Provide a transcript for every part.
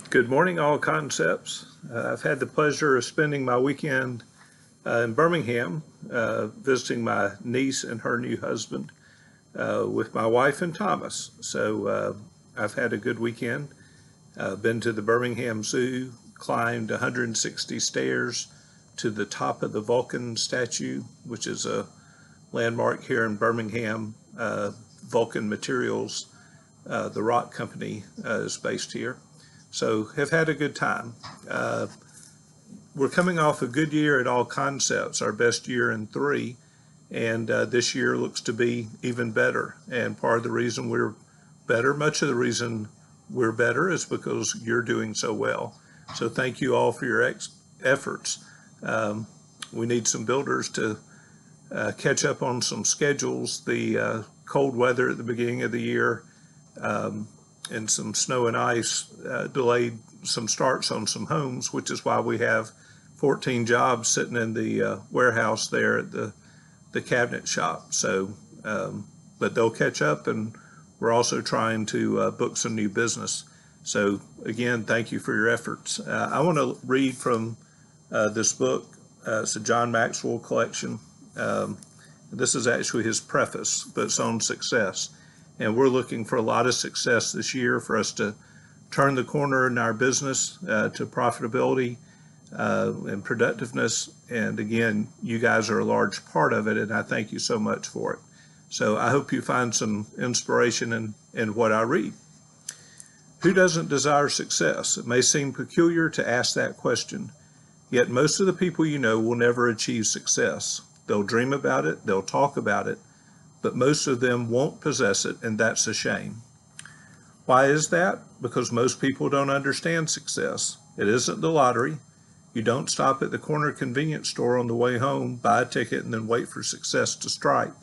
Good morning, all concepts. I've had the pleasure of spending my weekend in Birmingham, visiting my niece and her new husband with my wife and Thomas. So I've had a good weekend. Been to the Birmingham Zoo, climbed 160 stairs to the top of the Vulcan statue, which is a landmark here in Birmingham. Vulcan Materials, the rock company, is based here. So have had a good time. We're coming off a good year at All Concepts, our best year in 3, and this year looks to be even better. And part of the reason we're better, much of the reason we're better is because you're doing so well. So thank you all for your efforts. We need some builders to catch up on some schedules. The cold weather at the beginning of the year and some snow and ice delayed some starts on some homes, which is why we have 14 jobs sitting in the warehouse there at the cabinet shop. So, but they'll catch up, and we're also trying to book some new business. So again, thank you for your efforts. I want to read from this book. It's a John Maxwell collection. This is actually his preface, but it's on success. And we're looking for a lot of success this year for us to turn the corner in our business to profitability and productiveness. And again, you guys are a large part of it, and I thank you so much for it. So I hope you find some inspiration in what I read. Who doesn't desire success? It may seem peculiar to ask that question, yet most of the people you know will never achieve success. They'll dream about it, they'll talk about it, but most of them won't possess it, and that's a shame. Why is that? Because most people don't understand success. It isn't the lottery. You don't stop at the corner convenience store on the way home, buy a ticket, and then wait for success to strike.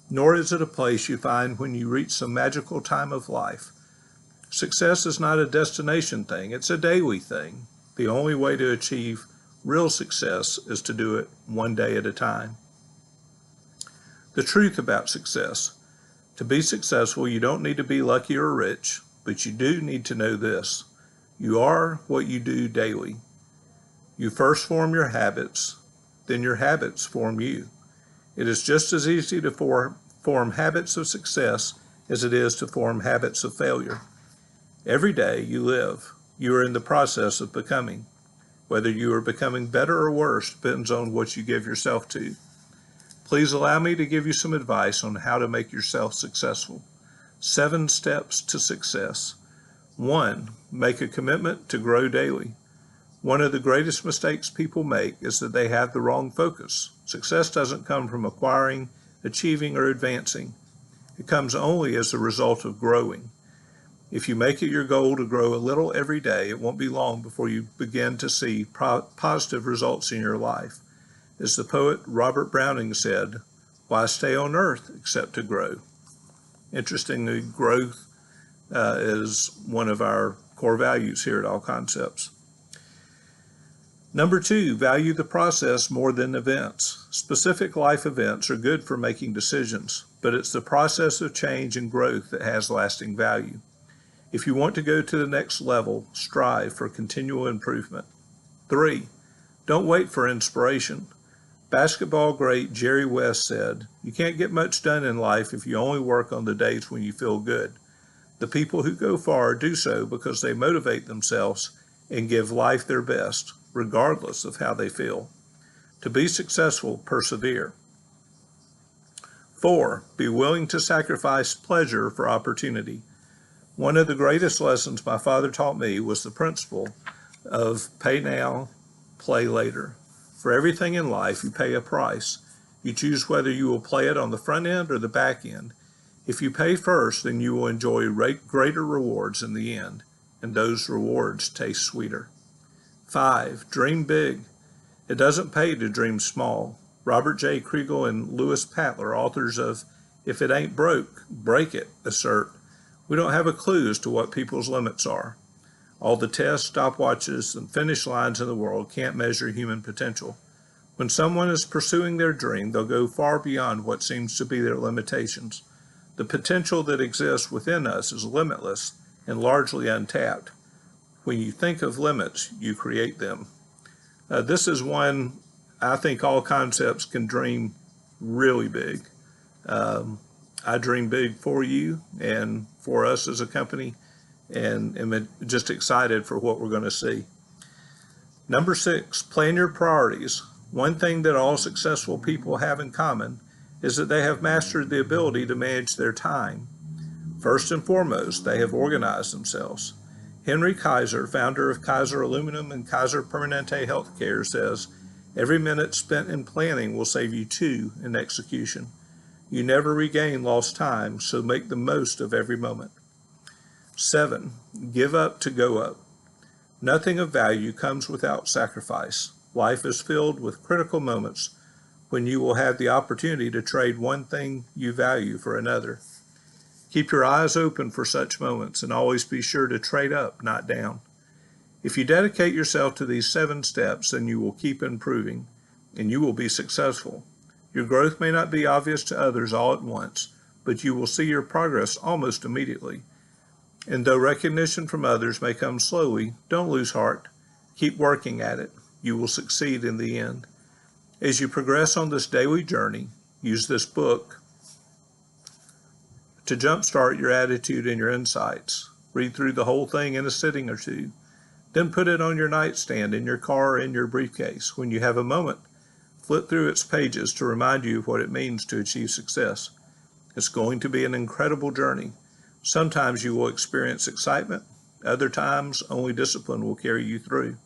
Nor is it a place you find when you reach some magical time of life. Success is not a destination thing, it's a daily thing. The only way to achieve real success is to do it one day at a time. The truth about success. To be successful, you don't need to be lucky or rich, but you do need to know this. You are what you do daily. You first form your habits, then your habits form you. It is just as easy to form habits of success as it is to form habits of failure. Every day you live, you are in the process of becoming. Whether you are becoming better or worse depends on what you give yourself to. Please allow me to give you some advice on how to make yourself successful. 7 steps to success. 1, make a commitment to grow daily. One of the greatest mistakes people make is that they have the wrong focus. Success doesn't come from acquiring, achieving, or advancing. It comes only as a result of growing. If you make it your goal to grow a little every day, it won't be long before you begin to see positive results in your life. As the poet Robert Browning said, why stay on earth except to grow? Interestingly, growth is one of our core values here at All Concepts. Number 2, value the process more than events. Specific life events are good for making decisions, but it's the process of change and growth that has lasting value. If you want to go to the next level, strive for continual improvement. 3, don't wait for inspiration. Basketball great Jerry West said, you can't get much done in life if you only work on the days when you feel good. The people who go far do so because they motivate themselves and give life their best, regardless of how they feel. To be successful, persevere. 4, be willing to sacrifice pleasure for opportunity. One of the greatest lessons my father taught me was the principle of pay now, play later. For everything in life, you pay a price. You choose whether you will play it on the front end or the back end. If you pay first, then you will enjoy greater rewards in the end, and those rewards taste sweeter. 5, dream big. It doesn't pay to dream small. Robert J. Kriegel and Louis Patler, authors of If It Ain't Broke, Break It, assert, we don't have a clue as to what people's limits are. All the tests, stopwatches, and finish lines in the world can't measure human potential. When someone is pursuing their dream, they'll go far beyond what seems to be their limitations. The potential that exists within us is limitless and largely untapped. When you think of limits, you create them. This is one I think all concepts can dream really big. I dream big for you and for us as a company, and am just excited for what we're going to see. Number 6, plan your priorities. One thing that all successful people have in common is that they have mastered the ability to manage their time. First and foremost, they have organized themselves. Henry Kaiser, founder of Kaiser Aluminum and Kaiser Permanente Healthcare, says, "Every minute spent in planning will save you 2 in execution. You never regain lost time, so make the most of every moment." 7, give up to go up. Nothing of value comes without sacrifice. Life is filled with critical moments when you will have the opportunity to trade one thing you value for another. Keep your eyes open for such moments and always be sure to trade up, not down. If you dedicate yourself to these 7 steps, then you will keep improving and you will be successful. Your growth may not be obvious to others all at once, but you will see your progress almost immediately. And though recognition from others may come slowly, don't lose heart. Keep working at it. You will succeed in the end. As you progress on this daily journey, use this book to jumpstart your attitude and your insights. Read through the whole thing in a sitting or 2. Then put it on your nightstand, in your car, or in your briefcase. When you have a moment, flip through its pages to remind you of what it means to achieve success. It's going to be an incredible journey. Sometimes you will experience excitement. Other times, only discipline will carry you through.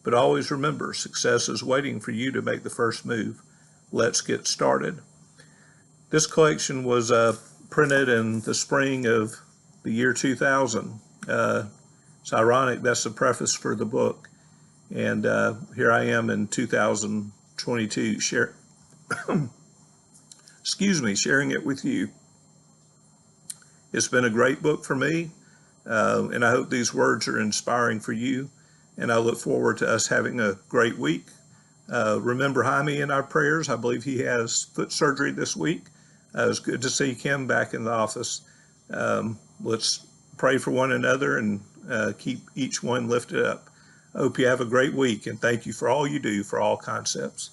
But always remember, success is waiting for you to make the first move. Let's get started. This collection was printed in the spring of the year 2000. It's ironic that's the preface for the book. And here I am in 2022 sharing it with you. It's been a great book for me, and I hope these words are inspiring for you, and I look forward to us having a great week. Remember Jaime in our prayers. I believe he has foot surgery this week. It was good to see Kim back in the office. Let's pray for one another and keep each one lifted up. I hope you have a great week, and thank you for all you do for All Concepts.